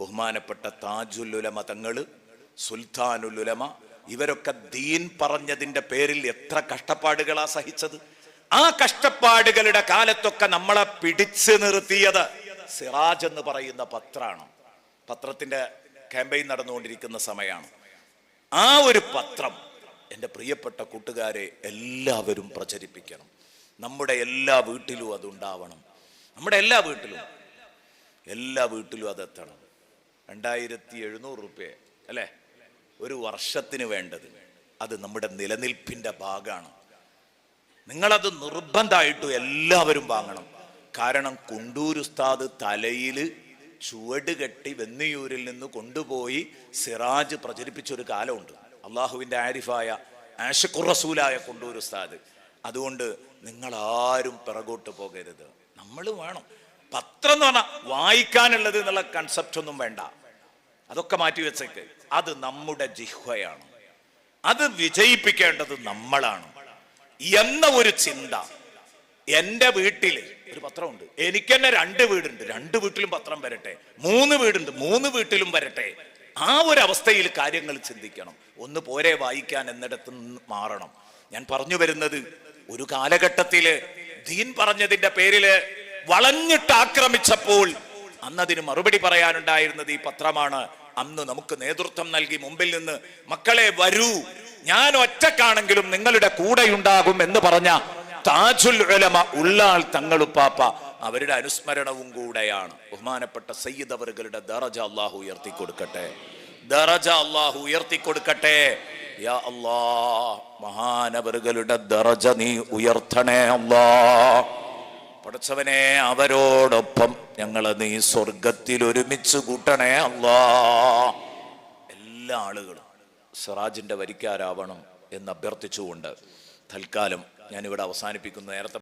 ബഹുമാനപ്പെട്ട താജുൽ ഉലമ തങ്ങൾ, സുൽത്താനുൽ ഉലമ, ഇവരൊക്കെ ദീൻ പറഞ്ഞതിൻ്റെ പേരിൽ എത്ര കഷ്ടപ്പാടുകളാ സഹിച്ചത്. ആ കഷ്ടപ്പാടുകളുടെ കാലത്തൊക്കെ നമ്മളെ പിടിച്ചു നിർത്തിയത് സിറാജ് എന്ന് പറയുന്ന പത്രമാണ്. പത്രത്തിന്റെ ക്യാമ്പയിൻ നടന്നുകൊണ്ടിരിക്കുന്ന സമയമാണ്. ആ ഒരു പത്രം എൻ്റെ പ്രിയപ്പെട്ട കൂട്ടുകാരെ എല്ലാവരും പ്രചരിപ്പിക്കണം. നമ്മുടെ എല്ലാ വീട്ടിലും അതുണ്ടാവണം. നമ്മുടെ എല്ലാ വീട്ടിലും അതെത്തണം. 2700 രൂപ അല്ലേ ഒരു വർഷത്തിന് വേണ്ടത്. അത് നമ്മുടെ നിലനിൽപ്പിൻ്റെ ഭാഗമാണ്. നിങ്ങളത് നിർബന്ധമായിട്ടും എല്ലാവരും വാങ്ങണം. കാരണം കുണ്ടൂർ ഉസ്താദ് തലയിൽ ചുവട് കെട്ടി വെന്നിയൂരിൽ നിന്ന് കൊണ്ടുപോയി സിറാജ് പ്രചരിപ്പിച്ചൊരു കാലമുണ്ട്. അള്ളാഹുവിൻ്റെ ആരിഫായ ആഷിഖുർ റസൂലായ കുണ്ടൂർ ഉസ്താദ്. അതുകൊണ്ട് നിങ്ങളാരും പിറകോട്ട് പോകരുത്. നമ്മൾ വേണം. പത്രം എന്ന് പറഞ്ഞാൽ വായിക്കാനുള്ളത് എന്നുള്ള കൺസെപ്റ്റ് ഒന്നും വേണ്ട. അതൊക്കെ മാറ്റി വെച്ചേക്ക്. അത് നമ്മുടെ ജിഹ്വയാണ്. അത് വിജയിപ്പിക്കേണ്ടത് നമ്മളാണ് എന്ന ഒരു ചിന്ത. എൻ്റെ വീട്ടിൽ ഒരു പത്രമുണ്ട്. എനിക്ക് തന്നെ 2 വീടുണ്ട്. 2 വീട്ടിലും പത്രം വരട്ടെ. 3 വീടുണ്ട്. 3 വീട്ടിലും വരട്ടെ. ആ ഒരു അവസ്ഥയിൽ കാര്യങ്ങൾ ചിന്തിക്കണം. ഒന്ന് പോരെ വായിക്കാൻ എന്നിടത്ത് മാറണം. ഞാൻ പറഞ്ഞു വരുന്നത്, ഒരു കാലഘട്ടത്തില് ദീൻ പറഞ്ഞതിന്റെ പേരില് വളഞ്ഞിട്ട് ആക്രമിച്ചപ്പോൾ അന്നതിന് മറുപടി പറയാനുണ്ടായിരുന്നത് ഈ പത്രമാണ്. അന്ന് നമുക്ക് നേതൃത്വം നൽകി മുമ്പിൽ നിന്ന് മക്കളെ വരൂ, ഞാൻ ഒറ്റക്കാണെങ്കിലും നിങ്ങളുടെ കൂടെയുണ്ടാകും എന്ന് പറഞ്ഞ താജുൽ ഉലമ ഉള്ളാൾ തങ്ങളുപ്പാപ്പ, അവരുടെ അനുസ്മരണവും കൂടെയാണ്. ബഹുമാനപ്പെട്ട സയ്യിദ് അവറുകളുടെ ദറജ അല്ലാഹു ഉയർത്തിക്കൊടുക്കട്ടെ. യാ അല്ലാഹ്, മഹാനവറുകളുടെ ദറജ നീ ഉയർത്തണേ അല്ലാഹ്. പടച്ചവനെ, അവരോടൊപ്പം ഞങ്ങളെ നീ സ്വർഗത്തിൽ ഒരുമിച്ച് കൂട്ടണേ അല്ലാഹ്. എല്ലാ ആളുകളും സിറാജിന്റെ വരിക്കാരാവണം എന്ന് അഭ്യർത്ഥിച്ചുകൊണ്ട് തൽക്കാലം ഞാനിവിടെ അവസാനിപ്പിക്കുന്നു. നേരത്തെ